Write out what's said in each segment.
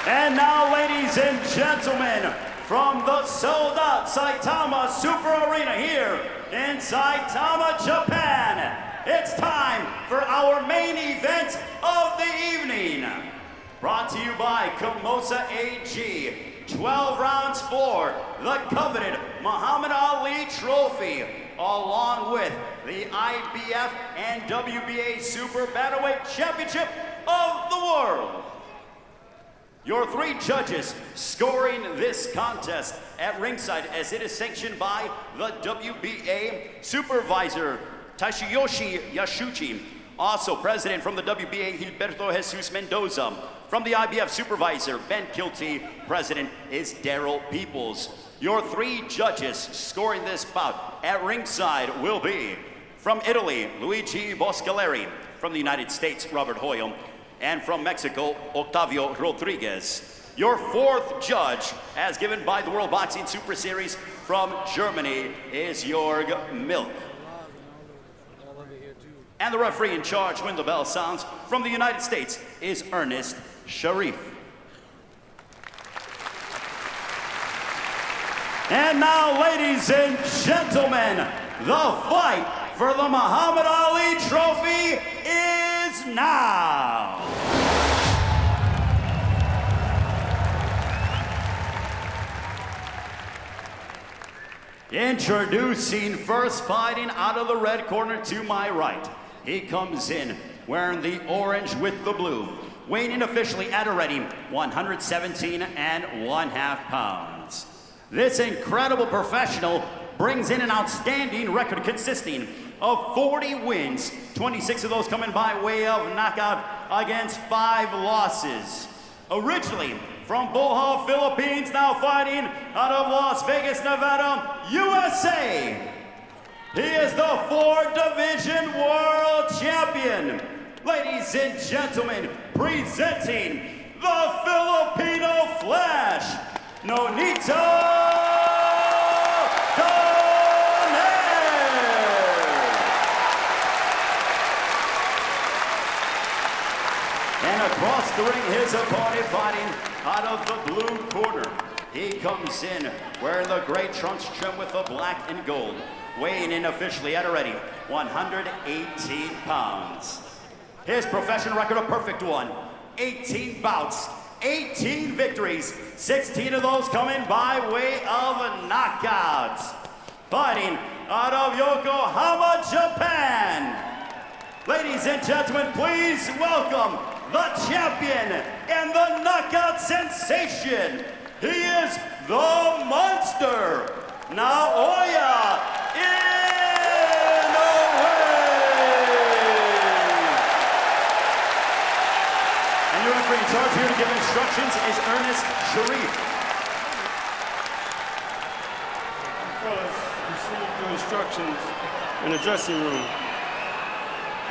And now, ladies and gentlemen, from the sold-out Saitama Super Arena here in Saitama, Japan, it's time for our main event of the evening. Brought to you by Komosa AG, 12 rounds for the coveted Muhammad Ali Trophy, along with the IBF and WBA Super Bantamweight Championship of the World. Your three judges scoring this contest at ringside, as it is sanctioned by the WBA supervisor, Tashiyoshi Yashuchi. Also president from the WBA, Gilberto Jesus Mendoza. From the IBF supervisor, Ben Kilty. President is Daryl Peoples. Your three judges scoring this bout at ringside will be from Italy, Luigi Boscaleri. From the United States, Robert Hoyle. And from Mexico, Octavio Rodriguez. Your fourth judge, as given by the World Boxing Super Series from Germany, is Jörg Milk. And the referee in charge when the bell sounds from the United States is Ernest Sharif. And now, ladies and gentlemen, the fight for the Muhammad Ali Trophy is now. Introducing first, fighting out of the red corner to my right. He comes in wearing the orange with the blue, weighing in officially at a ready 117.5 pounds. This incredible professional brings in an outstanding record consisting of 40 wins, 26 of those coming by way of knockout against 5 losses. Originally from Bohol, Philippines, now fighting out of Las Vegas, Nevada, USA. He is the 4-division world champion. Ladies and gentlemen, presenting the Filipino Flash, Nonito across the ring, his opponent fighting out of the blue corner. He comes in wearing the gray trunks trimmed with the black and gold, weighing in officially at a ready 118 pounds. His professional record a perfect one, 18 bouts, 18 victories, 16 of those coming by way of knockouts. Fighting out of Yokohama, Japan. Ladies and gentlemen, please welcome the champion and the knockout sensation. He is the monster, Naoya Inoue. And your referee in charge here to give instructions is Ernest Sharif. Fellas, receive your instructions in the dressing room.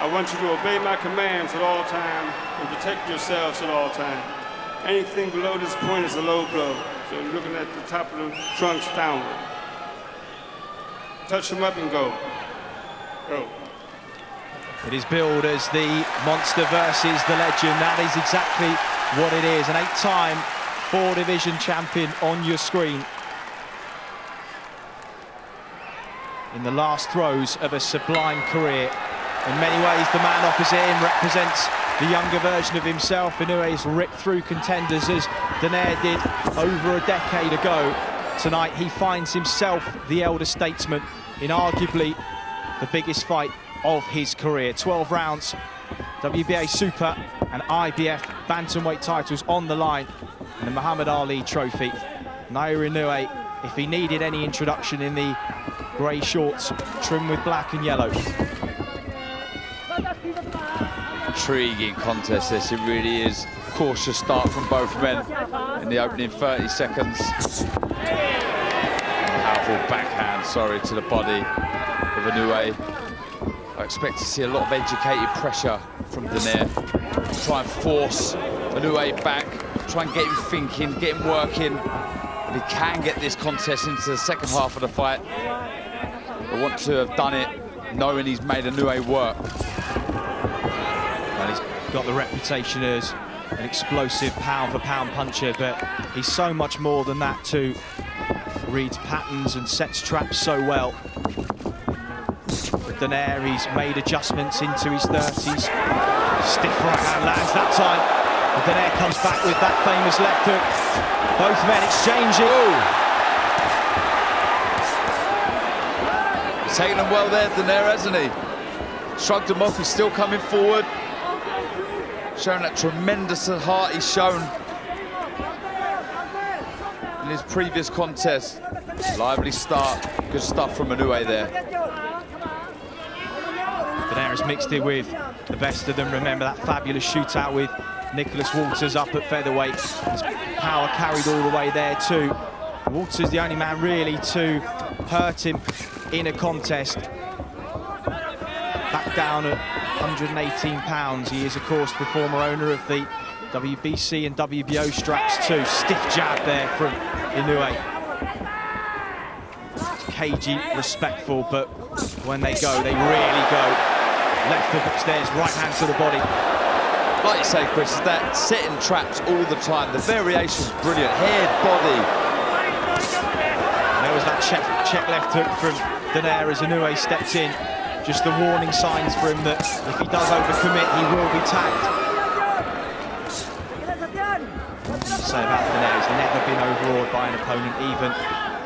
I want you to obey my commands at all times and protect yourselves at all times. Anything below this point is a low blow. So you're looking at the top of the trunks downward. Touch them up and go. Go. It is billed as the monster versus the legend. That is exactly what it is. An 8-time 4-division champion on your screen. In the last throes of a sublime career. In many ways, the man opposite him represents the younger version of himself. Inoue's ripped through contenders as Donaire did over a decade ago. Tonight, he finds himself the elder statesman in arguably the biggest fight of his career. 12 rounds, WBA Super and IBF Bantamweight titles on the line, and the Muhammad Ali Trophy. Naoya Inoue, if he needed any introduction, in the grey shorts trimmed with black and yellow. Intriguing contest this, it really is. Cautious start from both men in the opening 30 seconds. Powerful backhand, to the body of Inoue. I expect to see a lot of educated pressure from Donaire. Try and force Inoue back, try and get him thinking, get him working. If he can get this contest into the second half of the fight, I want to have done it knowing he's made Inoue work. Well, he's got the reputation as an explosive pound-for-pound puncher, but he's so much more than that too. Reads patterns and sets traps so well. With Donaire, he's made adjustments into his 30s. Stiff right hand lands that time. And Donaire comes back with that famous left hook. Both men exchanging. He's taken them well there, Donaire, hasn't he? Shrugged him off, he's still coming forward. Showing that tremendous heart he's shown in his previous contest. Lively start, good stuff from Inoue there. Donaire has mixed it with the best of them. Remember that fabulous shootout with Nicholas Walters up at featherweight. His power carried all the way there too. Walters the only man really to hurt him in a contest. Back down at 118 pounds. He is, of course, the former owner of the WBC and WBO straps too. Stiff jab there from Inoue. Cagey, respectful, but when they go, they really go. Left hook upstairs, right hand to the body. Like you say, Chris, that setting traps all the time. The variation's brilliant. Head, body. And there was that check left hook from Donaire as Inoue stepped in. Just the warning signs for him that if he does overcommit, he will be tagged. What can you say about Donaire? He's never been overawed by an opponent, even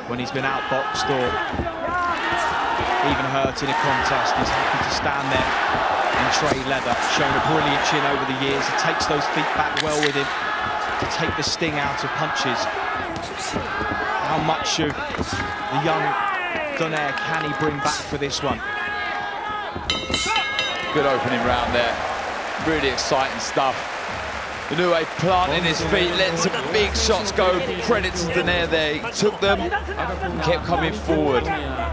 when he's been outboxed or even hurt in a contest. He's happy to stand there and trade leather. Shown a brilliant chin over the years. He takes those feet back well with him to take the sting out of punches. How much of the young Donaire can he bring back for this one? Good opening round there. Really exciting stuff. Inoue planting his feet, letting some big shots go. Credit to Donaire there. He took them, kept coming forward.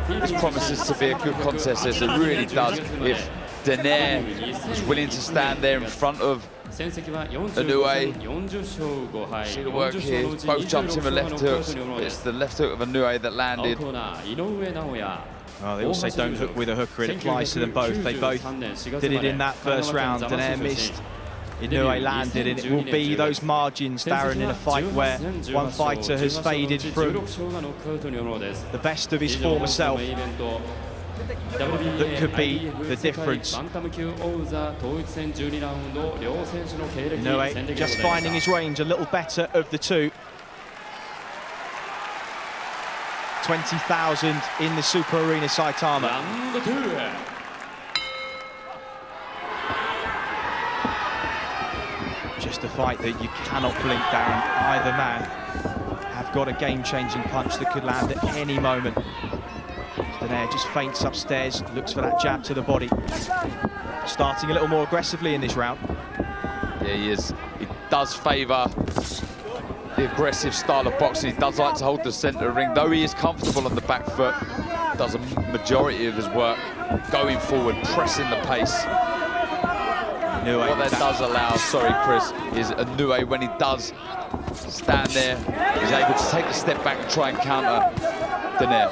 This promises to be a good contest, as it really does. If Donaire is willing to stand there in front of Inoue. See the work here. Both jumped in with left hooks. It's the left hook of Inoue that landed. Well, they also don't hook with a hooker. It applies to them both. They both did it in that first round. Donaire missed. Inoue landed, and it will be those margins, Darren, in a fight where one fighter has faded from the best of his former self. That could be the difference. Inoue just finding his range, a little better of the two. 20,000 in the Super Arena Saitama. Just a fight that you cannot blink down. Either man have got a game-changing punch that could land at any moment. Donaire just feints upstairs, looks for that jab to the body. Starting a little more aggressively in this round. Yeah, he is. He does favour the aggressive style of boxing. He does like to hold the centre of the ring, though he is comfortable on the back foot. Does a majority of his work going forward, pressing the pace. What that does allow, sorry Chris, is Inoue, when he does stand there, is able to take a step back and try and counter Donaire.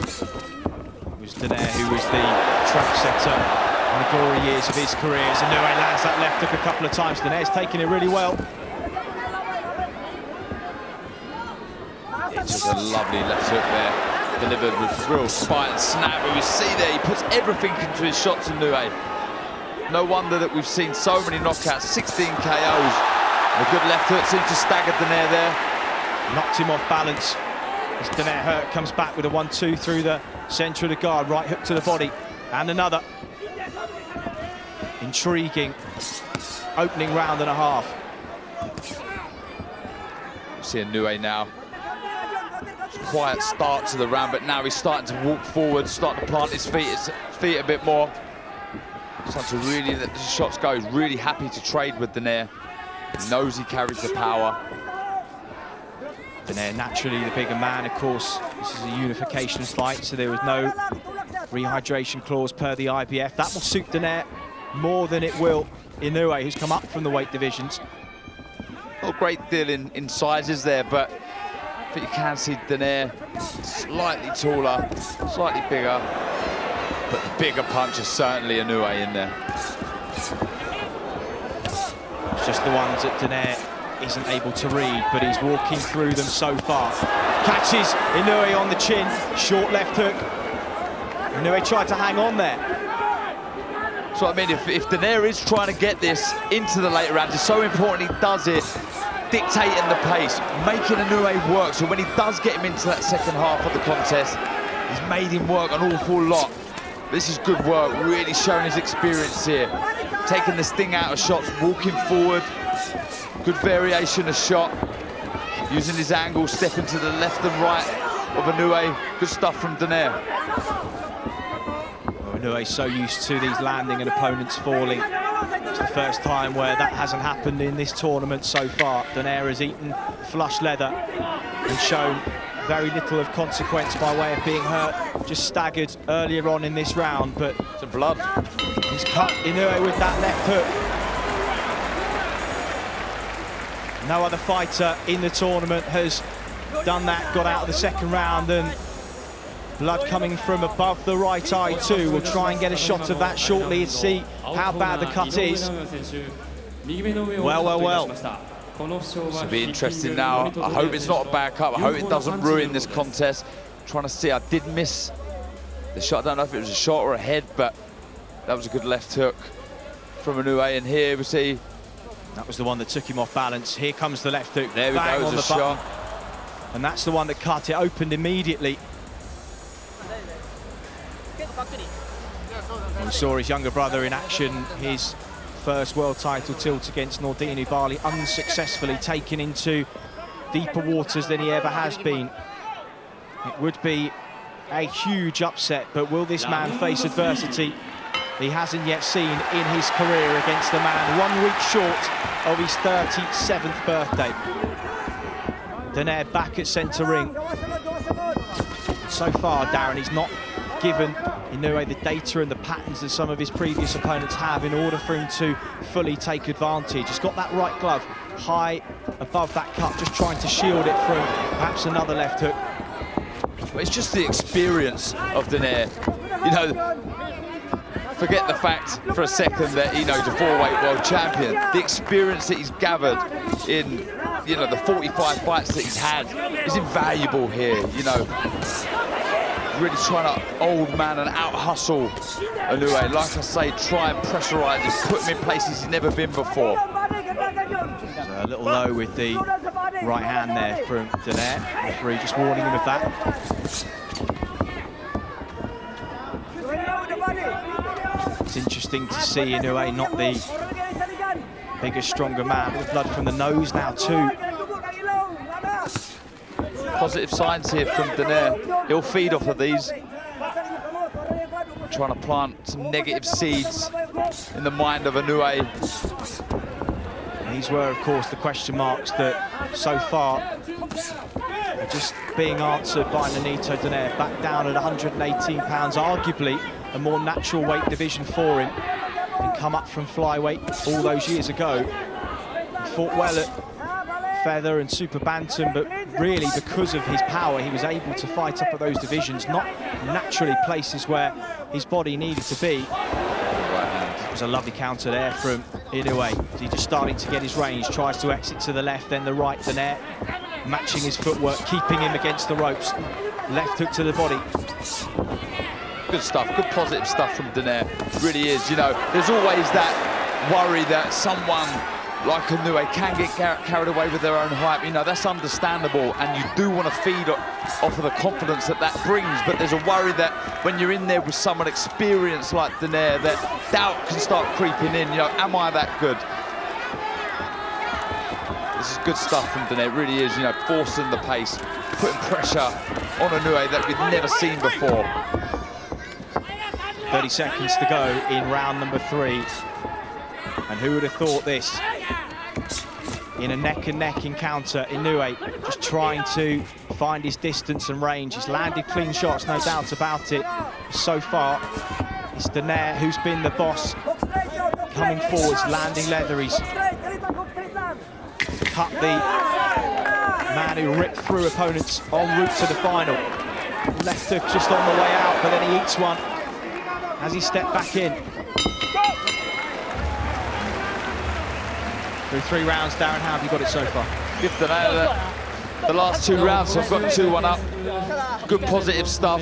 It was Donaire who was the trap setter in the glory years of his career. As Inoue lands that left hook a couple of times. Donaire's taking it really well. It's just a lovely left hook there, delivered with real spite and snap. And we see there, he puts everything into his shots, Inoue. No wonder that we've seen so many knockouts, 16 KOs. A good left hook seems to stagger Donaire there. Knocked him off balance. As Donaire hurt, comes back with a 1-2 through the centre of the guard. Right hook to the body. And another. Intriguing opening round and a half. See Inoue now. Quiet start to the round, but now he's starting to walk forward, starting to plant his feet a bit more. Starting to really let the shots go. He's really happy to trade with Donaire. He knows he carries the power. Donaire naturally the bigger man, of course. This is a unification fight, so there was no rehydration clause per the IBF. That will suit Donaire more than it will Inoue, who's come up from the weight divisions. Not a great deal in sizes there, but you can see Donaire slightly taller, slightly bigger. But the bigger punch is certainly Inoue in there. It's just the ones that Donaire isn't able to read, but he's walking through them so far. Catches Inoue on the chin, short left hook. Inoue tried to hang on there. So I mean, if Donaire is trying to get this into the later rounds, it's so important he does it, dictating the pace, making Inoue work, so when he does get him into that second half of the contest, he's made him work an awful lot. This is good work, really showing his experience here. Taking the sting out of shots, walking forward, good variation of shot, using his angle, stepping to the left and right of Inoue. Good stuff from Donaire. Inoue's so used to these landing and opponents falling. It's the first time where that hasn't happened in this tournament so far. Donaire has eaten flush leather and shown very little of consequence by way of being hurt. Just staggered earlier on in this round, but some blood. He's cut Inoue with that left hook. No other fighter in the tournament has done that, got out of the second round, and blood coming from above the right eye too. We'll try and get a shot of that shortly and see how bad the cut is. Well. This will be interesting now. I hope it's not a bad cut. I hope it doesn't ruin this contest. Trying to see, I did miss the shot. I don't know if it was a shot or a head, but that was a good left hook from Inoue. And here we see, that was the one that took him off balance. Here comes the left hook. There we go, it was a shot. And that's the one that cut. It opened immediately. We saw his younger brother in action, his first world title tilt against Nordin Ubali, unsuccessfully taken into deeper waters than he ever has been. It would be a huge upset, but will this man face adversity he hasn't yet seen in his career against a man 1 week short of his 37th birthday? Donaire back at centre ring. So far, Darren, he's not given Inoue the data and the patterns that some of his previous opponents have in order for him to fully take advantage. He's got that right glove high above that cut, just trying to shield it from perhaps another left hook. Well, it's just the experience of Donaire. You know, forget the fact for a second that Inoue is a 4-weight world champion. The experience that he's gathered in, you know, the 45 fights that he's had is invaluable here, you know. Really trying to old man and out-hustle Inoue. Like I say, try and pressurise him, put him in places he's never been before. So a little low with the right hand there from Donaire. Referee just warning him of that. It's interesting to see Inoue, not the bigger, stronger man, with blood from the nose now too. Positive signs here from Donaire. He'll feed off of these. Trying to plant some negative seeds in the mind of Inoue. These were, of course, the question marks that so far are just being answered by Nonito Donaire. Back down at 118 pounds, arguably a more natural weight division for him. And come up from flyweight all those years ago. He fought well at feather and super bantam, but really because of his power he was able to fight up at those divisions, not naturally places where his body needed to be. It was a lovely counter there from Inoue. He's just starting to get his range, tries to exit to the left, then the right. Donaire matching his footwork, keeping him against the ropes. Left hook to the body. Good stuff, good positive stuff from Donaire. Really is, you know, there's always that worry that someone like Inoue can get carried away with their own hype. You know, that's understandable, and you do want to feed off of the confidence that that brings, but there's a worry that when you're in there with someone experienced like Donaire, that doubt can start creeping in. You know, am I that good? This is good stuff from Donaire, it really is, you know, forcing the pace, putting pressure on Inoue that we've never seen before. 30 seconds to go in round number 3. And who would have thought this? In a neck-and-neck encounter, Inoue just trying to find his distance and range. He's landed clean shots, no doubt about it. So far, it's Donaire who's been the boss. Coming forwards, landing leather. He's cut the man who ripped through opponents en route to the final. Left hook just on the way out, but then he eats one as he stepped back in. Through 3 rounds, Darren, how have you got it so far? Give Donaire the last 2 rounds, so I've got 2-1 up. Good positive stuff.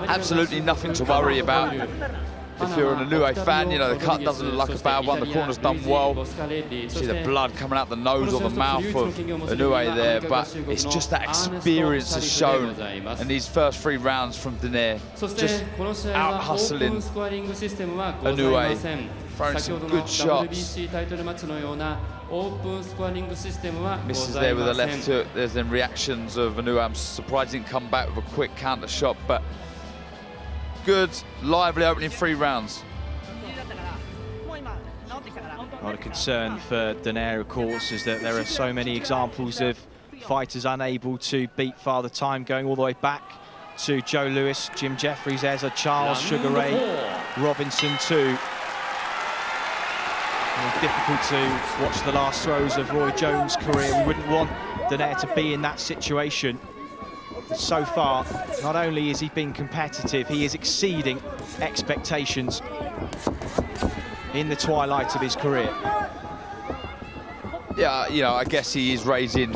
Absolutely nothing to worry about. If you're an Inoue fan, you know, the cut doesn't look like a bad one. The corner's done well. See the blood coming out the nose or the mouth of Inoue there, but it's just that experience has shown. And these first 3 rounds from Donaire, just out-hustling Inoue, throwing some good shots. Misses there with a left hook. There's then reactions of Inoue. I'm surprised he didn't come back with a quick counter shot, but good, lively opening 3 rounds. Not a concern for Donaire, of course, is that there are so many examples of fighters unable to beat Father Time, going all the way back to Joe Louis, Jim Jeffries, Ezra Charles, Sugar Ray Robinson too. Difficult to watch the last throws of Roy Jones' career. We wouldn't want Donaire to be in that situation. So far, not only is he being competitive, he is exceeding expectations in the twilight of his career. Yeah, you know, I guess he is raising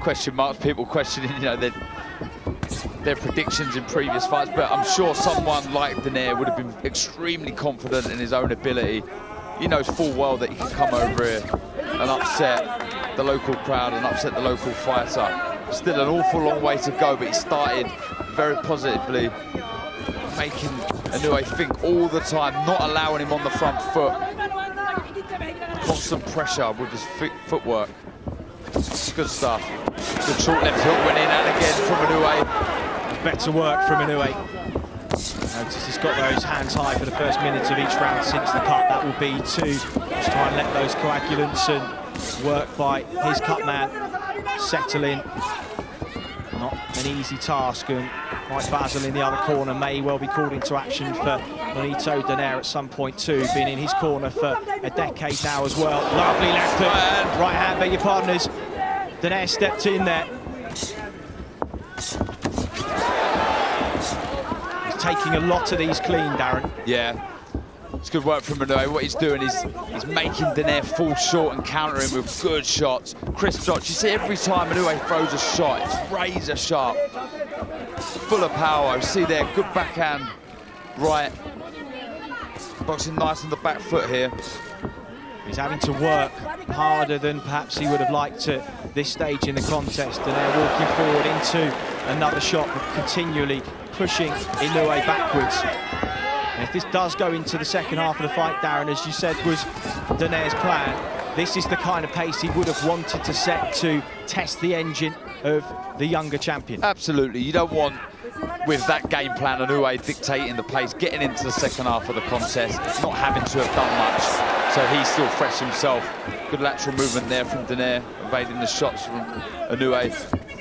question marks, people questioning, you know, their predictions in previous fights, but I'm sure someone like Donaire would have been extremely confident in his own ability. He knows full well that he can come over here and upset the local crowd and upset the local fighter. Still an awful long way to go, but he started very positively, making Inoue think all the time, not allowing him on the front foot. Constant pressure with his footwork. Good stuff. Good short left hook went in, and again from Inoue. Better work from Inoue. Notice he's got those hands high for the first minutes of each round since the cut. That will be to just try and let those coagulants and work by his cut man settle in. Not an easy task, and Mike Basil in the other corner may well be called into action for Benito Donaire at some point too. Been in his corner for a decade now as well. Lovely left hook, right hand, beg your pardoners. Donaire stepped in there. He's taking a lot of these clean, Darren. Yeah. It's good work from Inoue. What he's doing is he's making Donaire fall short and countering with good shots, crisp shots. You see every time Inoue throws a shot, it's razor sharp, full of power. You see there, good backhand, right. Boxing nice on the back foot here. He's having to work harder than perhaps he would have liked at this stage in the contest. Donaire walking forward into another shot, but continually pushing Inoue backwards. And if this does go into the second half of the fight, Darren, as you said, was Donaire's plan, this is the kind of pace he would have wanted to set to test the engine of the younger champion. Absolutely. You don't want, with that game plan, Inoue dictating the pace, getting into the second half of the contest, not having to have done much. So he's still fresh himself. Good lateral movement there from Donaire, evading the shots from Inoue.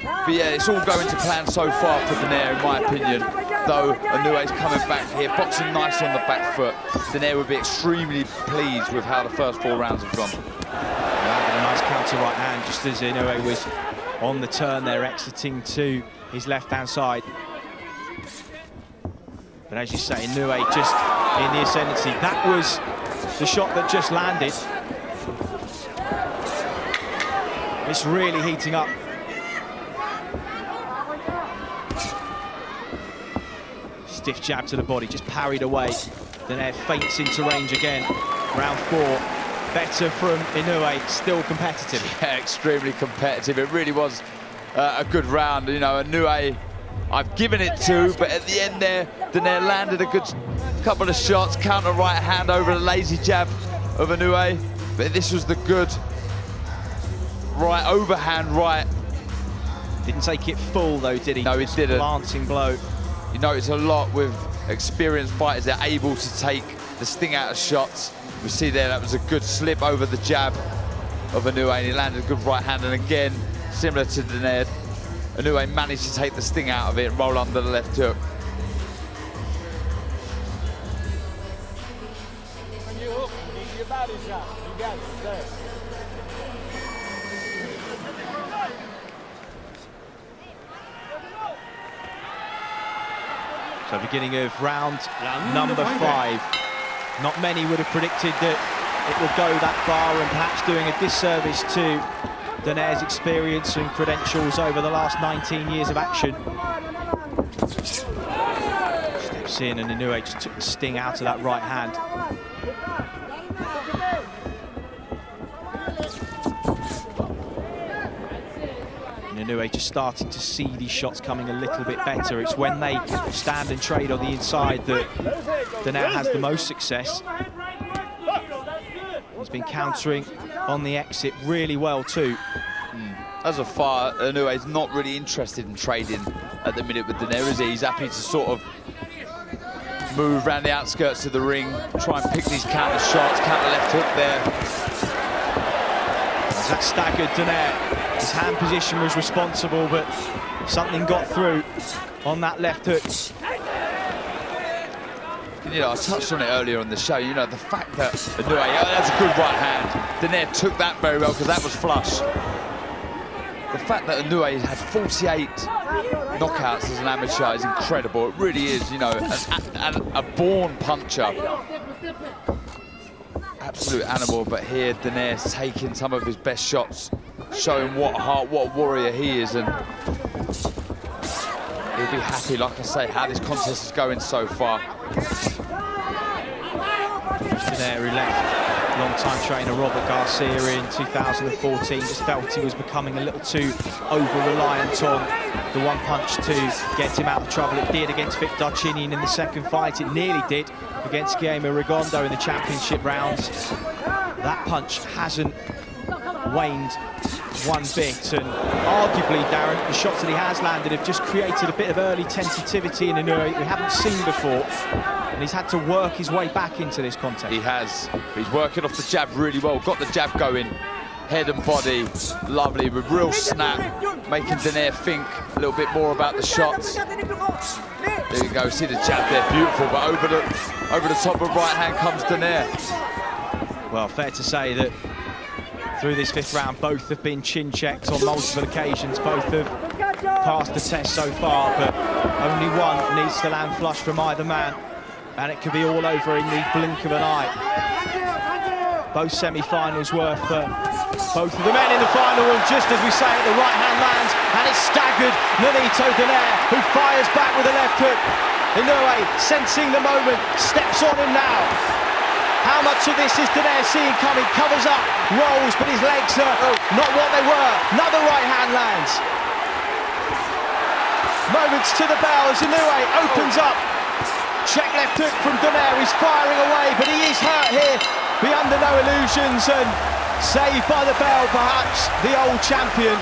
But yeah, it's all going to plan so far for Donaire, in my opinion. Though Inoue's coming back here, boxing nice on the back foot. Donaire would be extremely pleased with how the first 4 rounds have gone. A nice counter right hand, just as Inoue was on the turn there, exiting to his left-hand side. But as you say, Inoue just in the ascendancy. That was the shot that just landed. It's really heating up. Stiff jab to the body, just parried away. Donaire feints into range again. Round 4, better from Inoue, still competitive. Yeah, extremely competitive. It really was a good round. You know, Inoue, I've given it to, but at the end there, Donaire landed a good couple of shots, counter right hand over the lazy jab of Inoue. But this was the good right overhand right. Didn't take it full though, did he? No, he didn't. Planting blow. You notice a lot with experienced fighters, they're able to take the sting out of shots. We see there, that was a good slip over the jab of Inoue, and he landed a good right hand. And again, similar to Donaire, Inoue managed to take the sting out of it and roll under the left hook. So beginning of round number 5. Not many would have predicted that it will go that far, and perhaps doing a disservice to Donaire's experience and credentials over the last 19 years of action. Steps in, and Inoue just took the sting out of that right hand. Inoue just starting to see these shots coming a little bit better. It's when they stand and trade on the inside that Donaire has the most success. He's been countering on the exit really well too. As a far, Inoue's not really interested in trading at the minute with Donaire, is he? He's happy to sort of move around the outskirts of the ring, try and pick these counter shots, counter left hook there. That staggered Donaire. His hand position was responsible, but something got through on that left hook. You know, I touched on it earlier on the show, you know, the fact that Inoue, that's a good right hand. Donaire took that very well because that was flush. The fact that Inoue had 48 knockouts as an amateur is incredible. It really is, you know, a born puncher. Absolute animal, but here Donaire's taking some of his best shots, showing what a warrior he is, and he'll be happy, like I say, how this contest is going so far. Donaire, who left long-time trainer Robert Garcia in 2014, just felt he was becoming a little too over-reliant on the one punch to get him out of trouble. It did against Vic Darcinian in the second fight. It nearly did against Guillermo Rigondeaux in the championship rounds. That punch hasn't waned one bit, and arguably, Darren, the shots that he has landed have just created a bit of early tentativity in Inoue we haven't seen before, and he's had to work his way back into this contest. He has. He's working off the jab really well, got the jab going, head and body, lovely, with real snap, making Donaire think a little bit more about the shots. There you go, see the jab there, beautiful, but over the top of right hand comes Donaire. Well, fair to say that through this fifth round, both have been chin checked on multiple occasions. Both have passed the test so far, but only one needs to land flush from either man, and it could be all over in the blink of an eye. Both semi-finals were for both of the men in the final, and just as we say it, the right hand lands, and it's staggered Nonito Donaire, who fires back with a left hook. Inoue, sensing the moment, steps on him now. How much of this is Donaire seeing coming? Covers up, rolls, but his legs are not what they were. Another right hand lands. Moments to the bell as Inoue opens up. Check left hook from Donaire. He's firing away, but he is hurt here. Be under no illusions, and saved by the bell, perhaps, the old champion.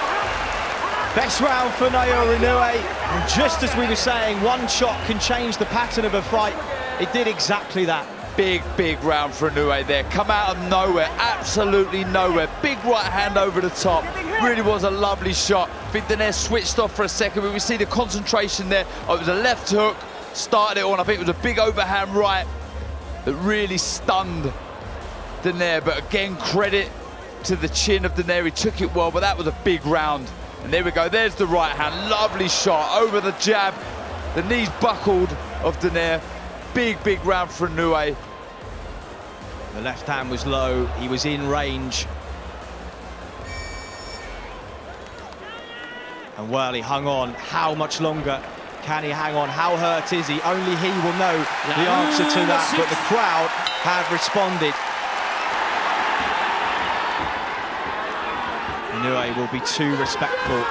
Best round for Naoya Inoue. And just as we were saying, one shot can change the pattern of a fight. It did exactly that. Big round for Inoue there. Come out of nowhere, absolutely nowhere. Big right hand over the top. Really was a lovely shot. I think Donaire switched off for a second, but we see the concentration there. Oh, it was a left hook, started it on. I think it was a big overhand right that really stunned Donaire. But again, credit to the chin of Donaire. He took it well, but that was a big round. And there we go, there's the right hand. Lovely shot over the jab. The knees buckled of Donaire. Big round for Inoue. The left hand was low, he was in range. And well, he hung on. How much longer can he hang on? How hurt is he? Only he will know the answer to that, but the crowd have responded. Inoue will be too respectful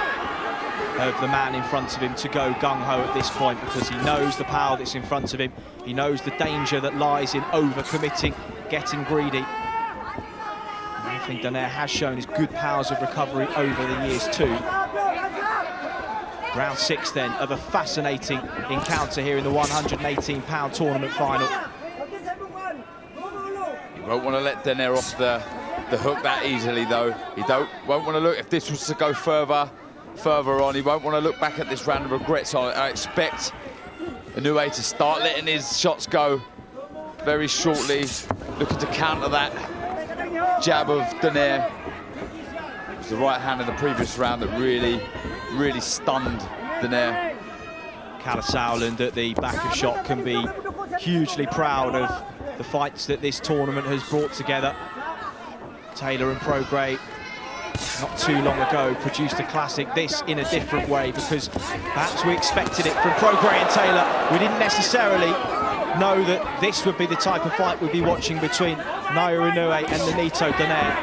of the man in front of him to go gung-ho at this point, because he knows the power that's in front of him. He knows the danger that lies in over-committing, getting greedy. And I think Donaire has shown his good powers of recovery over the years too. Round 6 then of a fascinating encounter here in the 118-pound tournament final. He won't want to let Donaire off the hook that easily though. He won't want to look, if this was to go further on, he won't want to look back at this round of regret. So I expect Inoue to start letting his shots go very shortly, looking to counter that jab of Donaire. It was the right hand in the previous round that really stunned Donaire. Kalle Sauerland at the back of shot can be hugely proud of the fights that this tournament has brought together. Taylor and Prograis, not too long ago, produced a classic, this in a different way, because perhaps we expected it from Prograis and Taylor. We didn't necessarily know that this would be the type of fight we'd be watching between Naoya Inoue and Nonito Donaire.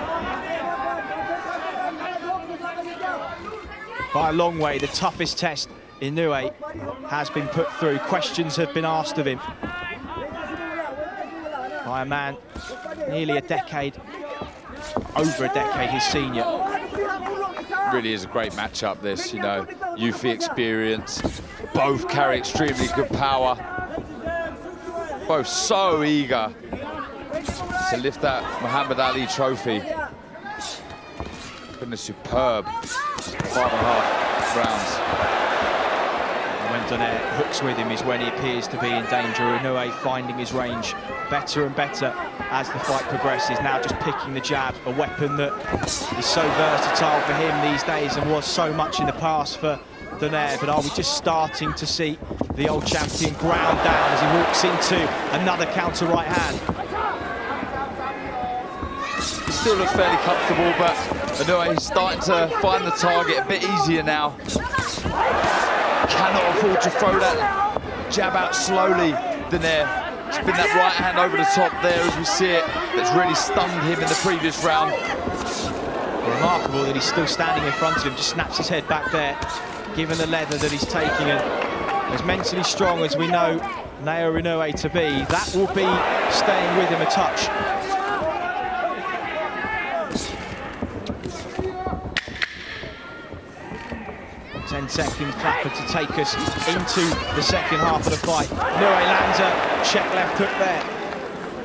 By a long way, the toughest test Inoue has been put through. Questions have been asked of him by a man nearly a decade, over a decade his senior. Really is a great matchup, this, you know, youthly experience. Both carry extremely good power. Both so eager to lift that Muhammad Ali trophy. Been a superb 5.5 rounds. When Donaire hooks with him is when he appears to be in danger. Inoue finding his range better and better as the fight progresses. Now just picking the jab, a weapon that is so versatile for him these days and was so much in the past for Donaire. But are we just starting to see the old champion ground down as he walks into another counter right hand? He still looks fairly comfortable, but Inoue is starting to find the target a bit easier now. Cannot afford to throw that jab out slowly, Donaire. It's been that right hand over the top there as we see it that's really stunned him in the previous round. Remarkable that he's still standing in front of him, just snaps his head back there, given the leather that he's taking. And as mentally strong as we know Naoya Inoue to be, that will be staying with him a touch. 10 seconds, Clapper to take us into the second half of the fight. Inoue lands a check left hook there.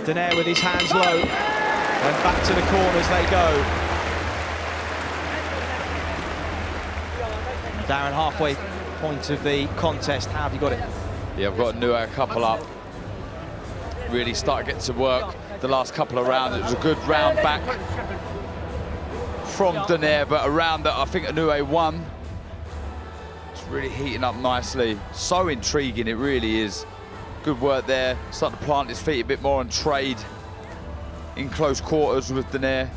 Donaire with his hands low, and back to the corners they go. Darren, halfway point of the contest, how have you got it? Yeah, I've got Inoue a couple up. Really start to get to work the last couple of rounds. It was a good round back from Donaire, but a round that I think Inoue won. Really heating up nicely. So intriguing, it really is. Good work there. Starting to plant his feet a bit more and trade in close quarters with Donaire.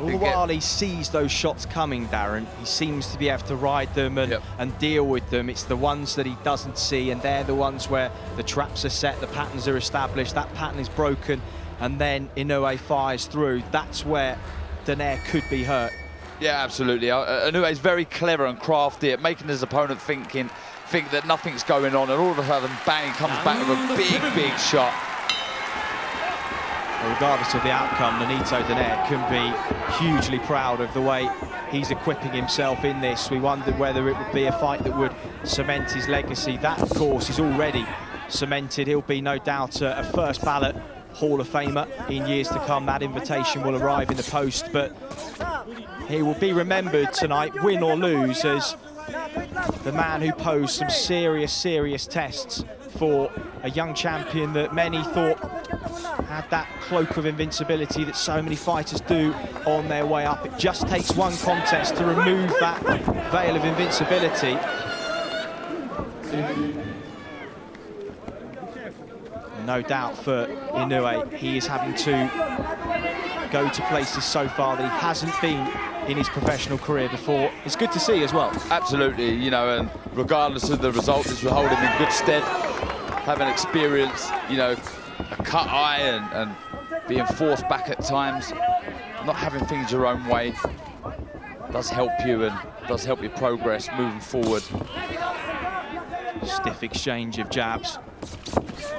All the while he sees those shots coming, Darren, he seems to be able to ride them and deal with them. It's the ones that he doesn't see, and they're the ones where the traps are set, the patterns are established, that pattern is broken, and then Inoue fires through. That's where Donaire could be hurt. Yeah, absolutely. Inoue is very clever and crafty at making his opponent think that nothing's going on, and all of a sudden, bang, he comes back with a big, big shot. Well, regardless of the outcome, Nonito Donaire can be hugely proud of the way he's equipping himself in this. We wondered whether it would be a fight that would cement his legacy. That, of course, is already cemented. He'll be, no doubt, a first ballot Hall of Famer in years to come. That invitation will arrive in the post, but he will be remembered tonight, win or lose, as the man who posed some serious tests for a young champion that many thought had that cloak of invincibility that so many fighters do on their way up. It just takes one contest to remove that veil of invincibility. No doubt for Inoue, he is having to go to places so far that he hasn't been in his professional career before. It's good to see as well. Absolutely, you know, and regardless of the result, this will hold him in good stead. Having experienced, you know, a cut eye and being forced back at times, not having things your own way does help you and does help your progress moving forward. Stiff exchange of jabs.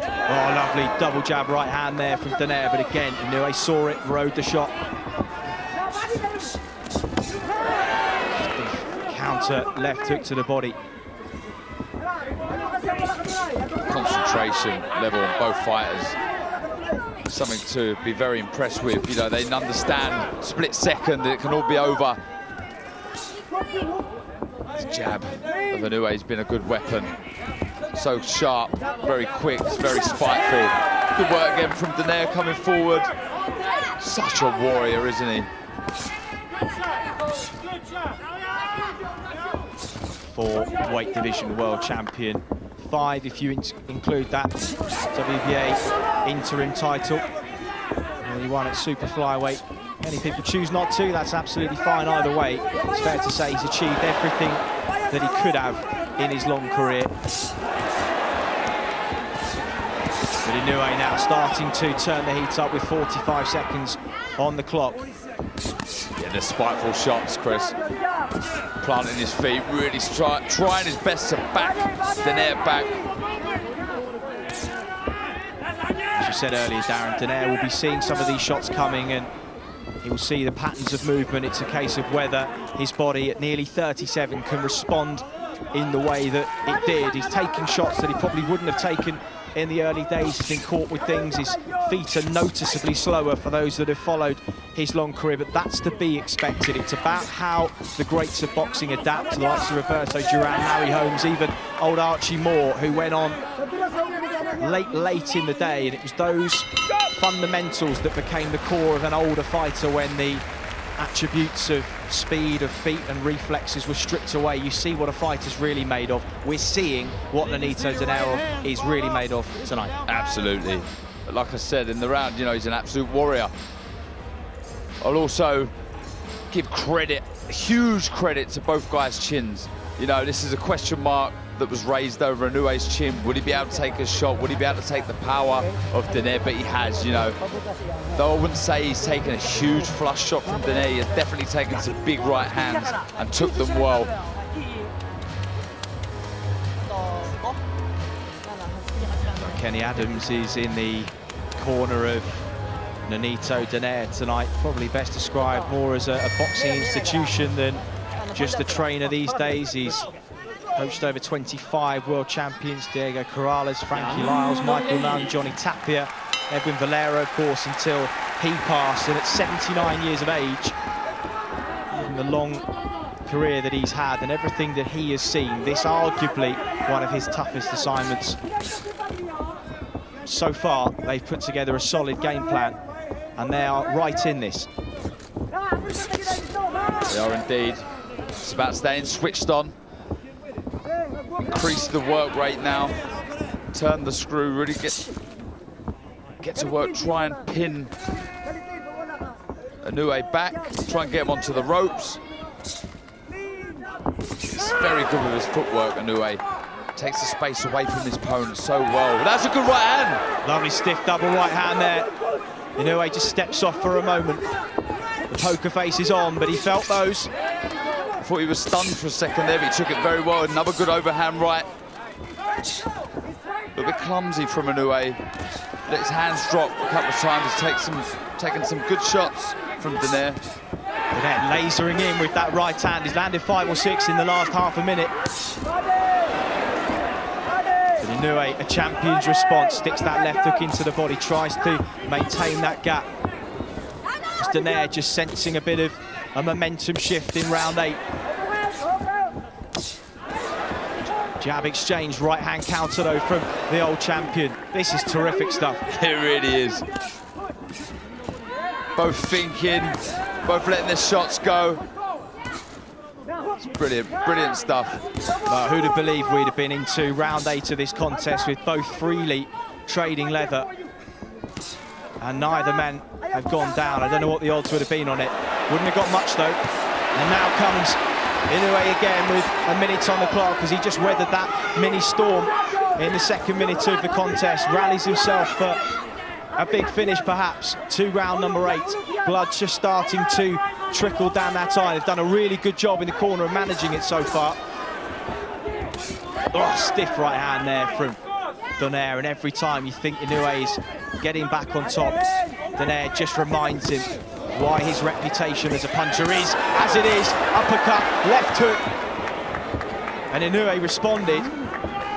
Oh, lovely double jab right hand there from Donaire, but again, Inoue saw it, rode the shot. Counter left hook to the body. Concentration level on both fighters. Something to be very impressed with. You know, they understand split second, it can all be over. This jab of Inoue has been a good weapon. So sharp, very quick, very spiteful. Good work again from Donaire coming forward. Such a warrior, isn't he? For weight division world champion. 5 if you include that WBA interim title. When he won at super flyweight. Many people choose not to, that's absolutely fine either way. It's fair to say he's achieved everything that he could have in his long career. But Inoue now starting to turn the heat up with 45 seconds on the clock. Yeah, the spiteful shots, Chris. Planting his feet, really trying his best to back Donaire back. As you said earlier, Darren, Donaire will be seeing some of these shots coming and he will see the patterns of movement. It's a case of whether his body at nearly 37 can respond in the way that it did. He's taking shots that he probably wouldn't have taken in the early days. He's been caught with things. His feet are noticeably slower for those that have followed his long career, but that's to be expected. It's about how the greats of boxing adapt to the likes of Roberto Duran, Harry Holmes, even old Archie Moore, who went on late in the day, and it was those fundamentals that became the core of an older fighter when the attributes of speed, of feet and reflexes were stripped away. You see what a fighter's really made of. We're seeing what Nonito Donaire is really made of tonight. Absolutely. But like I said in the round, you know, he's an absolute warrior. I'll also give credit, huge credit to both guys' chins. You know, this is a question mark that was raised over Inoue's chin. Would he be able to take a shot? Would he be able to take the power of Donaire? But he has, you know. Though I wouldn't say he's taken a huge flush shot from Donaire, he has definitely taken some big right hands and took them well. Kenny Adams is in the corner of Nonito Donaire tonight. Probably best described more as a boxing institution than just a trainer these days. He's coached over 25 world champions: Diego Corrales, Frankie Lyles, Michael Nunn, Johnny Tapia, Edwin Valero, of course, until he passed. And at 79 years of age, in the long career that he's had and everything that he has seen, this arguably one of his toughest assignments. So far, they've put together a solid game plan, and they are right in this. They are indeed. It's about staying switched on. Increase the work rate now. Turn the screw, really get to work, try and pin Inoue back, try and get him onto the ropes. He's very good with his footwork, Inoue. Takes the space away from his opponent so well. But that's a good right hand. Lovely stiff double right hand there. Inoue just steps off for a moment. The poker face is on, but he felt those. I thought he was stunned for a second there, but he took it very well. Another good overhand right. A little bit clumsy from Inoue. Let his hands drop a couple of times. He's taken some good shots from Donaire. Donaire lasering in with that right hand. He's landed 5 or 6 in the last half a minute. But Inoue, a champion's response, sticks that left hook into the body, tries to maintain that gap. As Donaire just sensing a bit of a momentum shift in round 8. Jab exchange, right hand counter though from the old champion. This is terrific stuff. It really is. Both thinking, both letting their shots go. It's brilliant, brilliant stuff. Who'd have believed we'd have been into round 8 of this contest with both freely trading leather, and neither man have gone down. I don't know what the odds would have been on it. Wouldn't have got much though. And now comes Inoue again with a minute on the clock as he just weathered that mini storm in the second minute of the contest. Rallies himself for a big finish perhaps to round number 8. Blood's just starting to trickle down that eye. They've done a really good job in the corner of managing it so far. Oh, stiff right hand there from Donaire, and every time you think Inoue's getting back on top, Donaire just reminds him why his reputation as a puncher is as it is. Uppercut, left hook, and Inoue responded,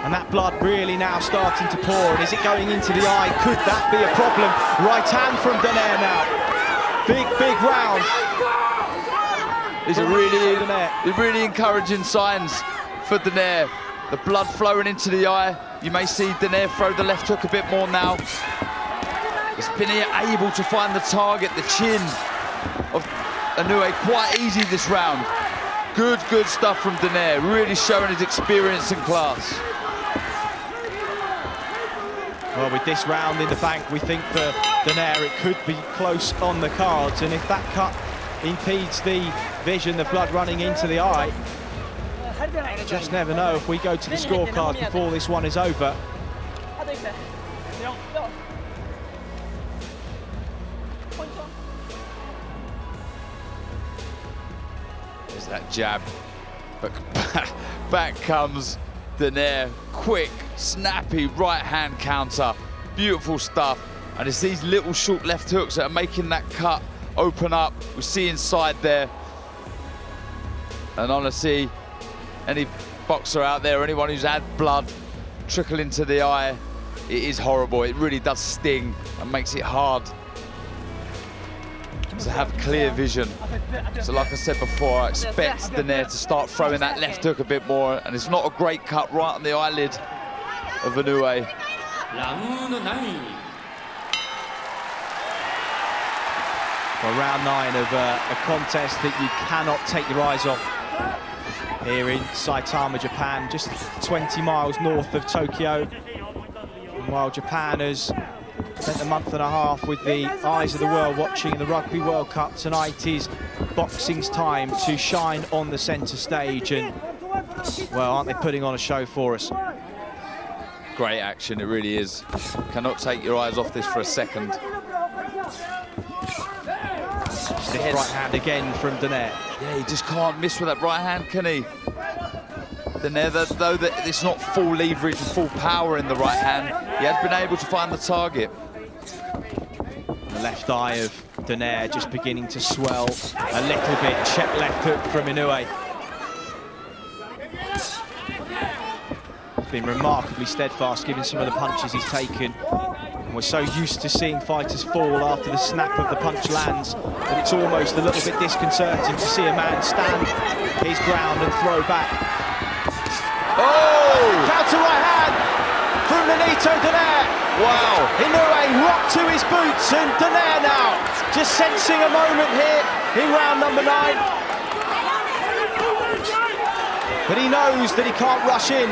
and that blood really now starting to pour. And is it going into the eye? Could that be a problem? Right hand from Donaire now. Big round. These are really encouraging signs for Donaire. The blood flowing into the eye. You may see Donaire throw the left hook a bit more now. He's been able to find the target, the chin of Inoue quite easy this round. Good stuff from Donaire, really showing his experience and class. Well, with this round in the bank, we think for Donaire it could be close on the cards, and if that cut impedes the vision, the blood running into the eye, you just never know if we go to the scorecard before this one is over. There's that jab, but back comes Donaire. Quick, snappy right-hand counter. Beautiful stuff. And it's these little short left hooks that are making that cut open up. We see inside there. And honestly, any boxer out there, anyone who's had blood trickle into the eye, it is horrible. It really does sting and makes it hard to have clear vision. So like I said before, I expect Donaire to start throwing that left hook a bit more, and it's not a great cut right on the eyelid of Inoue. Well, round 9 of a contest that you cannot take your eyes off here in Saitama, Japan, just 20 miles north of Tokyo. And while Japan has spent a month and a half with the eyes of the world watching the Rugby World Cup, tonight is boxing's time to shine on the centre stage, and, well, aren't they putting on a show for us? Great action, it really is. Cannot take your eyes off this for a second. Stiff right hand again from Donaire. Yeah, he just can't miss with that right hand, can he? Donaire, though that it's not full leverage and full power in the right hand, he has been able to find the target. The left eye of Donaire just beginning to swell a little bit. Check left hook from Inoue. He's been remarkably steadfast given some of the punches he's taken. And we're so used to seeing fighters fall after the snap of the punch lands that it's almost a little bit disconcerting to see a man stand his ground and throw back. Oh! Counter right hand from Nonito Donaire. Wow! Inoue rocked to his boots, and Donaire now just sensing a moment here in round number 9. But he knows that he can't rush in.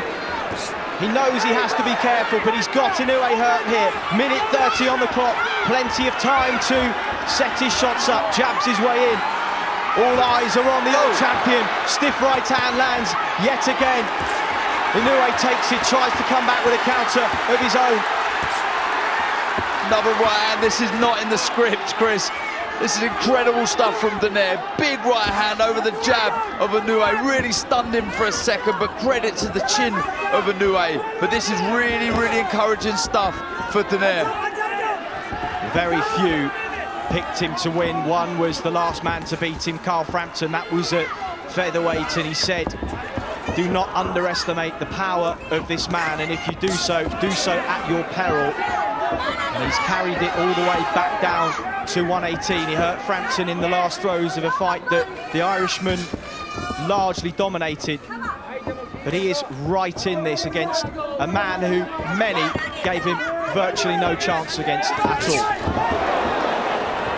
He knows he has to be careful, but he's got Inoue hurt here. Minute 30 on the clock, plenty of time to set his shots up, jabs his way in. All eyes are on the old champion. Stiff right hand lands yet again. Inoue takes it, tries to come back with a counter of his own. Another right hand. This is not in the script, Chris. This is incredible stuff from Donaire. Big right hand over the jab of Inoue. Really stunned him for a second, but credit to the chin of Inoue. But this is really, really encouraging stuff for Donaire. Very few picked him to win. One was the last man to beat him, Carl Frampton. That was at featherweight, and he said, do not underestimate the power of this man, and if you do so at your peril. And he's carried it all the way back down to 118. He hurt Frampton in the last throws of a fight that the Irishman largely dominated. But he is right in this against a man who many gave him virtually no chance against at all.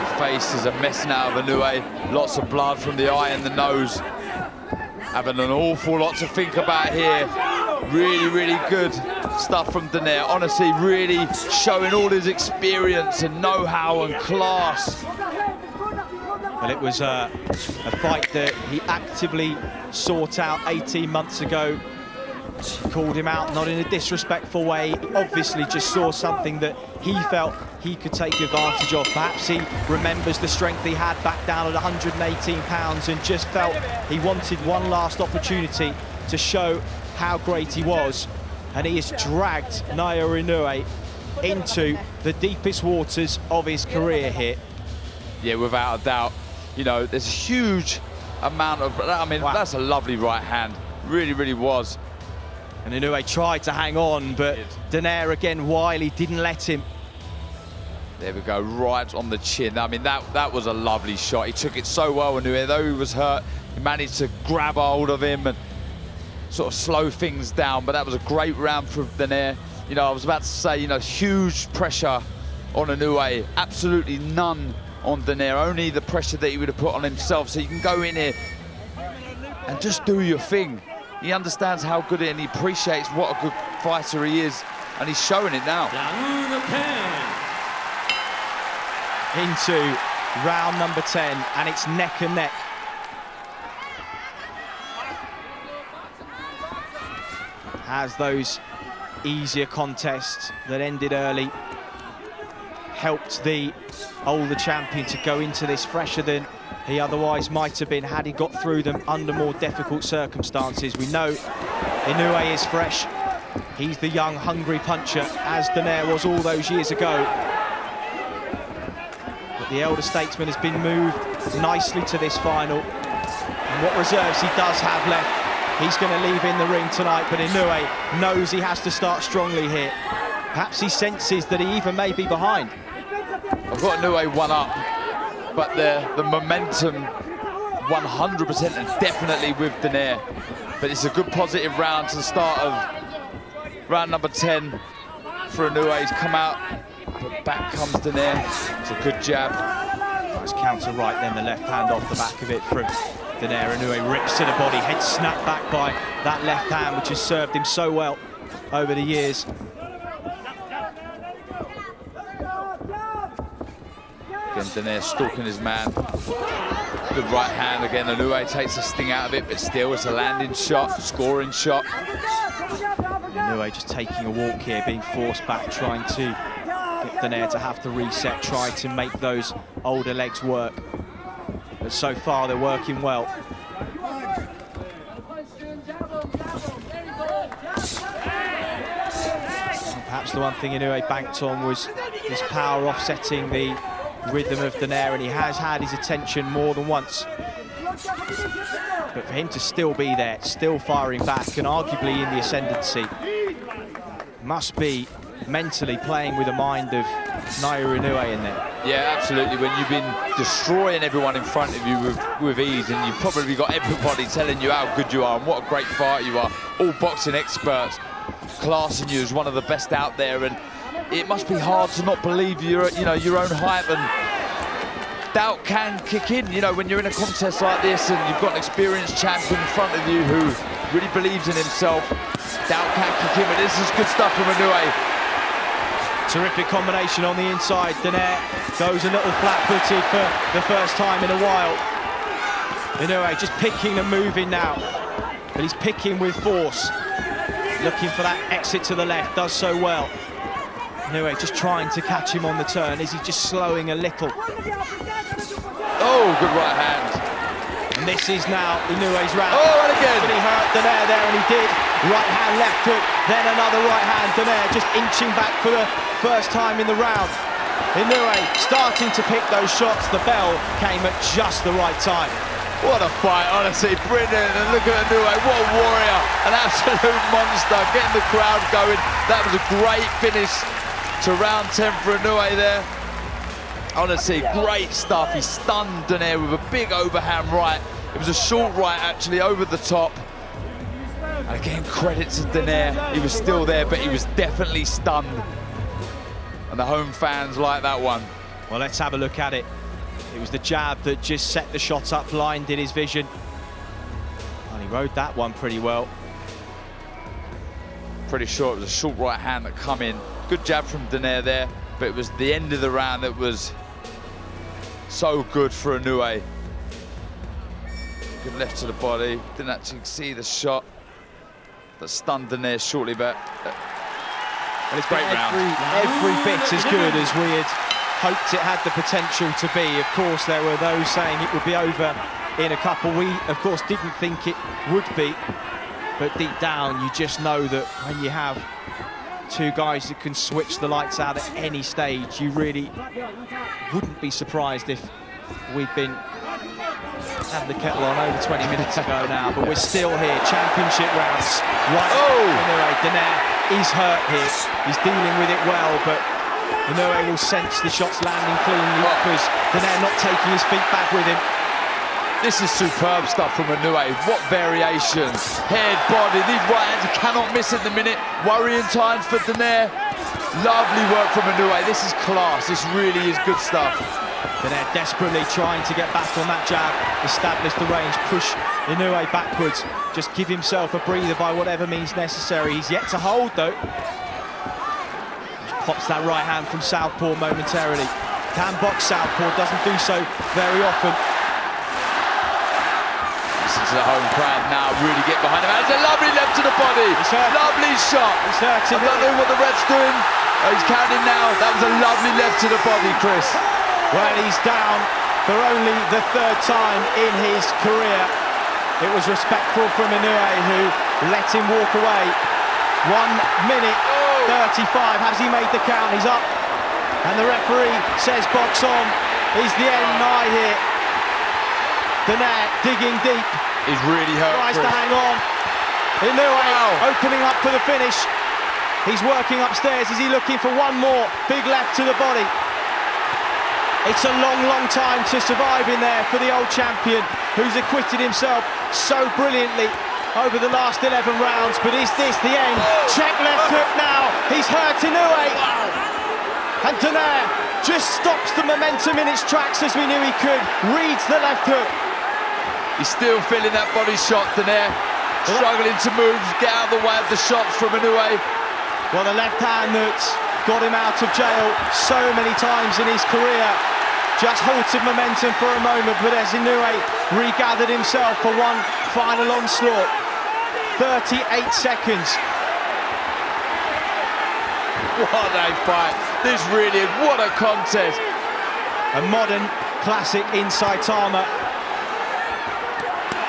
The face is a mess now of Inoue. Lots of blood from the eye and the nose. Having an awful lot to think about here. Really, really good stuff from Donaire. Honestly, really showing all his experience and know-how and class. Well, it was a fight that he actively sought out 18 months ago. Called him out, not in a disrespectful way. He obviously just saw something that he felt he could take advantage of. Perhaps he remembers the strength he had back down at 118 pounds and just felt he wanted one last opportunity to show how great he was. And he has dragged Naoya Inoue into the deepest waters of his career here. Yeah, without a doubt. You know, there's a huge amount of, I mean, wow. That's a lovely right hand. Really, really was. And Inoue tried to hang on, but Donaire again wily, didn't let him. There we go, right on the chin. I mean, that was a lovely shot. He took it so well, Inoue. Though he was hurt, he managed to grab hold of him and sort of slow things down. But that was a great round for Donaire. You know, I was about to say, you know, huge pressure on Inoue. Absolutely none on Donaire. Only the pressure that he would have put on himself. So you can go in here and just do your thing. He understands how good it is and he appreciates what a good fighter he is. and he's showing it now. Into round number 10, and it's neck and neck. As those easier contests that ended early helped the older champion to go into this fresher than he otherwise might have been had he got through them under more difficult circumstances. We know Inoue is fresh. He's the young, hungry puncher, as Donaire was all those years ago. But the elder statesman has been moved nicely to this final. And what reserves he does have left, he's going to leave in the ring tonight, but Inoue knows he has to start strongly here. Perhaps he senses that he even may be behind. I've got Inoue one up, but the momentum 100% and definitely with Donaire. But it's a good positive round to the start of round number 10 for Inoue. He's come out, but back comes Donaire. It's a good jab. Nice counter right, then the left hand off the back of it from Donaire. Inoue rips to the body, head snapped back by that left hand, which has served him so well over the years. Again, Donaire stalking his man. Good right hand again. Inoue takes the sting out of it, but still it's a landing shot, scoring shot. Inoue just taking a walk here, being forced back, trying to get Donaire to have to reset, try to make those older legs work. But so far they're working well. Perhaps the one thing Inoue banked on was his power offsetting the rhythm of Donaire, and he has had his attention more than once. But for him to still be there, still firing back, and arguably in the ascendancy, must be mentally playing with the mind of Naoya Inoue in there. Yeah, absolutely. When you've been destroying everyone in front of you with ease, and you've probably got everybody telling you how good you are and what a great fighter you are, all boxing experts classing you as one of the best out there, and it must be hard to not believe your own hype, and doubt can kick in, when you're in a contest like this and you've got an experienced champion in front of you who really believes in himself. Doubt can kick in, but this is good stuff from Inoue. Terrific combination on the inside. Donaire goes a little flat-footed for the first time in a while. Inoue just picking and moving now, but he's picking with force, looking for that exit to the left, does so well. Inoue just trying to catch him on the turn. Is he just slowing a little? Oh, good right hand. And this is now Inoue's round. Oh, and again. But he hurt Donaire there, and he did. Right hand, left hook, then another right hand. Donaire just inching back for the first time in the round. Inoue starting to pick those shots. The bell came at just the right time. What a fight, honestly, brilliant. And look at Inoue, what a warrior, an absolute monster, getting the crowd going. That was a great finish to round 10 for Inoue there. Honestly, great stuff. He stunned Donaire with a big overhand right. It was a short right, actually, over the top. And again, credit to Donaire. He was still there, but he was definitely stunned. And the home fans like that one. Well, let's have a look at it. It was the jab that just set the shot up, blinded his vision. And he rode that one pretty well. Pretty sure it was a short right hand that come in. Good jab from Donaire there, but it was the end of the round that was so good for Inoue. Good left to the body, didn't actually see the shot that stunned Donaire shortly, but it's a great round. Every bit as good as we had hoped it had the potential to be. Of course, there were those saying it would be over in a couple. We, of course, didn't think it would be, but deep down, you just know that when you have two guys that can switch the lights out at any stage, you really wouldn't be surprised if we'd been having the kettle on over 20 minutes ago now, but we're still here, championship rounds. Right, Anyway, Donaire is hurt here. He's dealing with it well, but Inoue will sense the shots landing cleanly because Donaire not taking his feet back with him. This is superb stuff from Inoue. What variation, head, body, these right hands, you cannot miss at the minute. Worrying times for Donaire. Lovely work from Inoue. This is class. This really is good stuff. Donaire desperately trying to get back on that jab, establish the range, push Inoue backwards, just give himself a breather by whatever means necessary. He's yet to hold though. Pops that right hand from southpaw momentarily. Can box southpaw, doesn't do so very often. Listen to the home crowd now, really get behind him. That's a lovely left to the body. Lovely shot. I don't know what the ref's doing. Oh, he's counting now. That was a lovely left to the body, Chris. Well, he's down for only the third time in his career. It was respectful from Inoue, who let him walk away. 1 minute 35. Has he made the count? He's up. And the referee says box on. Is the end nigh here? Donaire digging deep. He's really hurt. Tries to hang on. Inoue opening up for the finish. He's working upstairs. Is he looking for one more big left to the body? It's a long, long time to survive in there for the old champion, who's acquitted himself so brilliantly over the last 11 rounds. But is this the end? Check left hook now. He's hurt Inoue. And Donaire just stops the momentum in its tracks, as we knew he could. Reads the left hook. He's still feeling that body shot, Donaire. Struggling to move, get out of the way of the shots from Inoue. Well, the left hand that's got him out of jail so many times in his career just halted momentum for a moment, but as Inoue regathered himself for one final onslaught. 38 seconds. What a fight. This really is, what a contest. A modern classic in Saitama.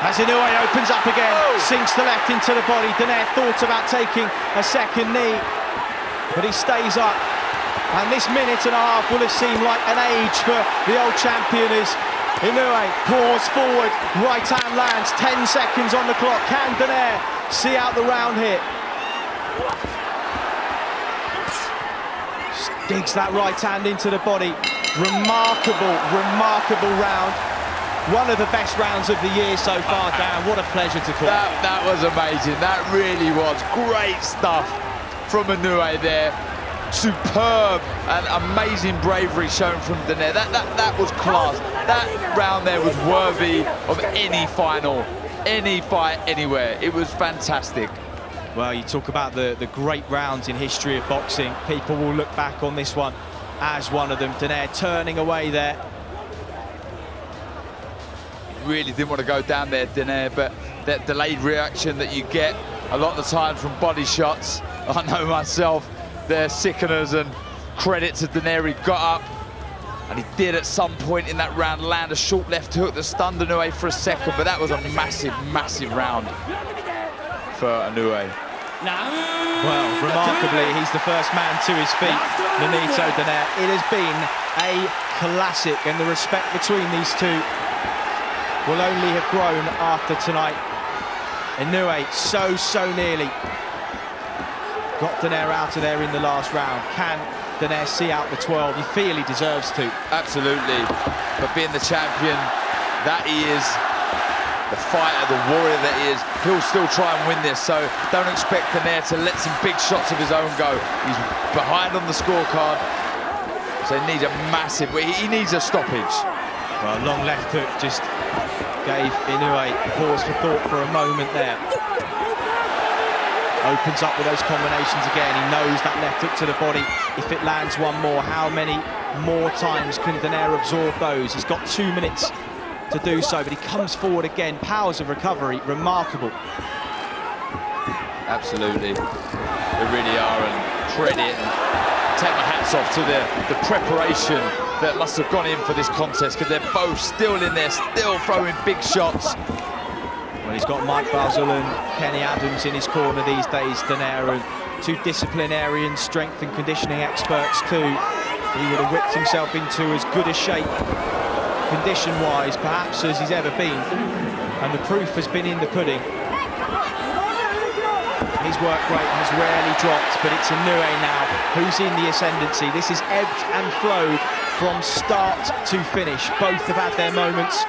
As Inoue opens up again, sinks the left into the body. Donaire thought about taking a second knee, but he stays up. And this minute and a half will have seemed like an age for the old champion as Inoue pours forward, right hand lands, 10 seconds on the clock. Can Donaire see out the round here? Digs that right hand into the body. Remarkable, remarkable round. One of the best rounds of the year so far, Dan. What a pleasure to call. That was amazing. That really was great stuff from Inoue there. Superb and amazing bravery shown from Donaire. That was class. That round there was worthy of any final, any fight, anywhere. It was fantastic. Well, you talk about the great rounds in history of boxing. People will look back on this one as one of them. Donaire turning away there. Really didn't want to go down there, Donaire, but that delayed reaction that you get a lot of the time from body shots, I know myself, they're sickeners, and credit to Donaire, he got up, and he did at some point in that round land a short left hook that stunned Inoue for a second, but that was a massive, massive round for Inoue. Well, remarkably, he's the first man to his feet, Nonito Donaire. It has been a classic, and the respect between these two will only have grown after tonight. Inoue so nearly got Donaire out of there in the last round. Can Donaire see out the 12? You feel he deserves to. Absolutely, but being the champion that he is, the fighter, the warrior that he is, he'll still try and win this, so don't expect Donaire to let some big shots of his own go. He's behind on the scorecard, so he needs a massive, he needs a stoppage. Well, long left hook just gave Inoue pause for thought for a moment there. Opens up with those combinations again. He knows that left hook to the body. If it lands one more, how many more times can Donaire absorb those? He's got 2 minutes to do so, but he comes forward again. Powers of recovery, remarkable. Absolutely, they really are, and credit and take my hats off to the preparation that must have gone in for this contest, because they're both still in there, still throwing big shots. Well, he's got Mike Basil and Kenny Adams in his corner these days, Donaire, and two disciplinarian strength and conditioning experts too. He would have whipped himself into as good a shape, condition-wise, perhaps as he's ever been, and the proof has been in the pudding. His work rate has rarely dropped, but it's Inoue now who's in the ascendancy. This is ebbed and flowed from start to finish. Both have had their moments.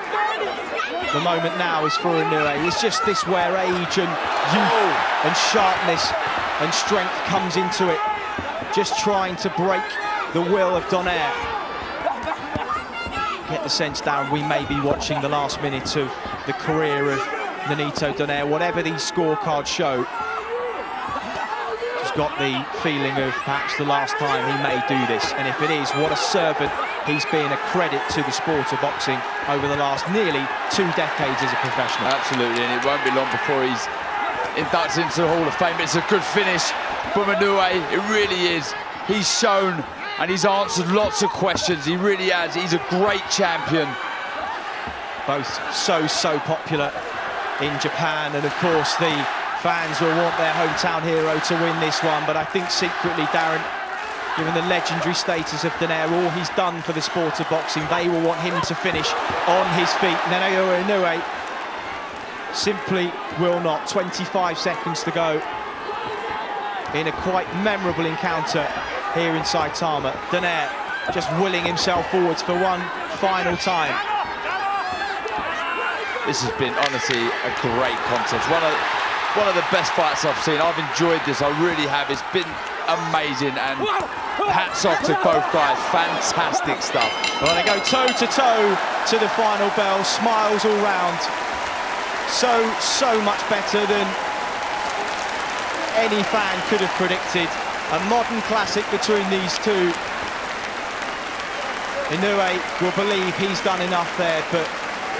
The moment now is for Inoue. It's just this where age and youth and sharpness and strength comes into it. Just trying to break the will of Donaire. Get the sense, Darren, we may be watching the last minute of the career of Nonito Donaire. Whatever these scorecards show, just got the feeling of perhaps the last time he may do this. And if it is, what a servant he's been, a credit to the sport of boxing over the last nearly 2 decades as a professional. Absolutely, and it won't be long before he's inducted into the Hall of Fame. It's a good finish from Inoue, it really is. He's shown and he's answered lots of questions, he really has. He's a great champion. Both so popular in Japan, and of course the fans will want their hometown hero to win this one, but I think secretly, Darren, given the legendary status of Donaire, all he's done for the sport of boxing, they will want him to finish on his feet. Inoue simply will not. 25 seconds to go in a quite memorable encounter here in Saitama. Donaire just willing himself forwards for one final time. This has been, honestly, a great contest. One of the best fights I've seen. I've enjoyed this, I really have. It's been amazing, and hats off to both guys. Fantastic stuff. Well, they go toe-to-toe to the final bell, smiles all round. So much better than any fan could have predicted. A modern classic between these two. Inoue will believe he's done enough there, but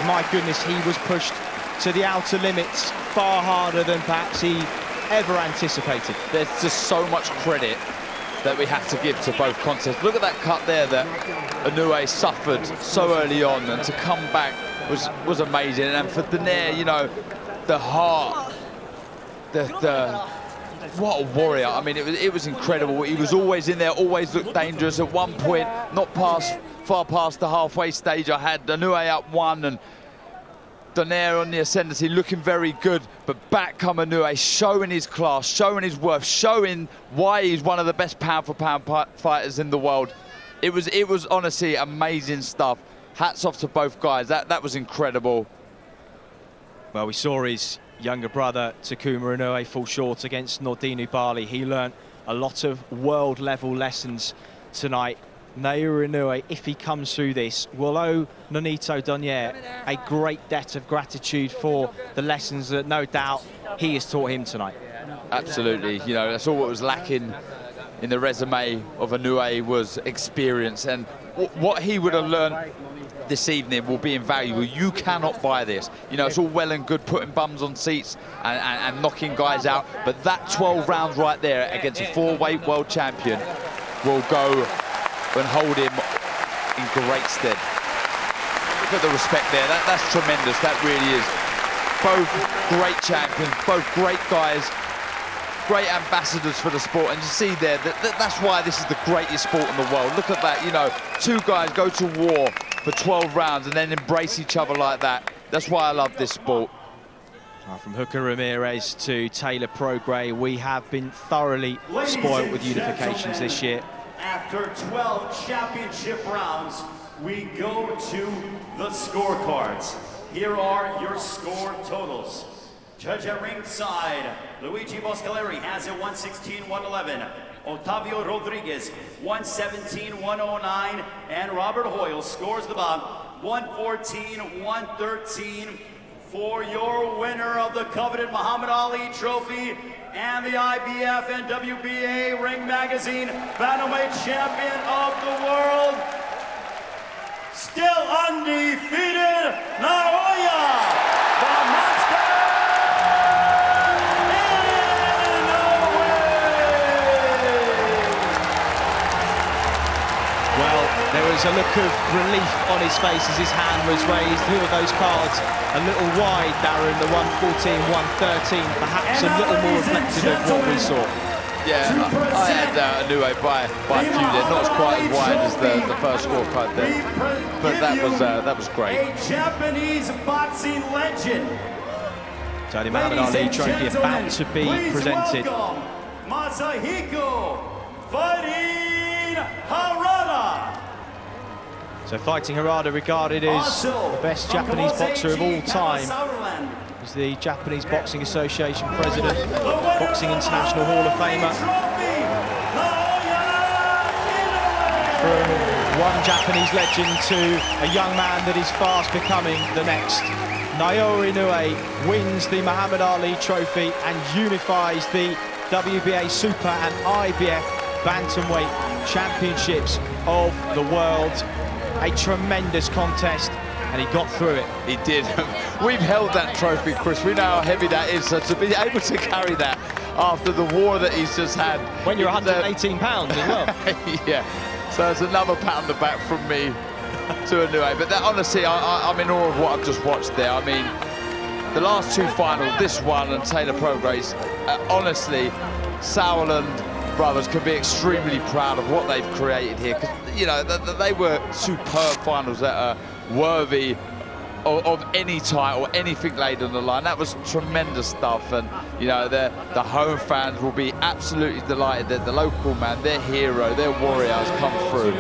my goodness, he was pushed to the outer limits far harder than perhaps he ever anticipated. There's just so much credit that we have to give to both contests. Look at that cut there that Inoue suffered so early on, and to come back was amazing. And for Donaire, you know, the heart, what a warrior. I mean, it was incredible. He was always in there, always looked dangerous. At one point, not far past the halfway stage, I had Inoue up 1 and Donaire on the ascendancy, looking very good, but back come Inoue, showing his class, showing his worth, showing why he's one of the best pound-for-pound fighters in the world. It was honestly amazing stuff. Hats off to both guys. That was incredible. Well, we saw his younger brother Takuma Inoue fall short against Nordine Bali. He learnt a lot of world-level lessons tonight. Naoya Inoue, if he comes through this, will owe Nonito Donaire a great debt of gratitude for the lessons that no doubt he has taught him tonight. Absolutely, you know, that's all what was lacking in the resume of Inoue was experience, and what he would have learned this evening will be invaluable. You cannot buy this. You know, it's all well and good putting bums on seats and knocking guys out, but that 12 rounds right there against a 4-weight world champion will go and hold him in great stead. Look at the respect there. That's tremendous. That really is. Both great champions, both great guys, great ambassadors for the sport. And you see there, that's why this is the greatest sport in the world. Look at that, you know, 2 guys go to war for 12 rounds and then embrace each other like that. That's why I love this sport. From Hooker Ramirez to Taylor Prograis, we have been thoroughly spoiled with unifications this year. After 12 championship rounds, we go to the scorecards. Here are your score totals. Judge at ringside, Luigi Boscaleri has it 116-111. Otavio Rodriguez, 117-109. And Robert Hoyle scores the bout, 114-113. For your winner of the coveted Muhammad Ali Trophy and the IBF and WBA Ring Magazine Bantamweight Champion of the World, still undefeated, Naoya, the Monster Inoue! Well, there was a look of relief on his face as his hand was raised. Who are those cards? A little wide, Darren, the 114-113, perhaps a little more reflective of what we saw. Yeah, I had Inoue by a few there, not as quite as wide as the first scorecard there, but that was great. A Japanese boxing legend. So the Muhammad Ali Trophy about to be presented. Masahiko fighting Harada. So fighting Harada, regarded as the best Japanese boxer of all time. He's the Japanese Boxing Association President, Boxing International Hall of Famer. From one Japanese legend to a young man that is fast becoming the next. Naoya Inoue wins the Muhammad Ali Trophy and unifies the WBA Super and IBF Bantamweight Championships of the world. A tremendous contest, and he got through it. He did. We've held that trophy, Chris. We know how heavy that is, so to be able to carry that after the war that he's just had. When you're 118 pounds as well. Yeah, so it's another pat on the back from me to Inoue. But that, honestly, I'm in awe of what I've just watched there. I mean, the last two finals, this one and Taylor Prograis, honestly, Sauerland brothers can be extremely proud of what they've created here, because you know they were superb finals that are worthy of any title, anything laid on the line. That was tremendous stuff, and you know the home fans will be absolutely delighted that the local man, their hero, their warrior has come through.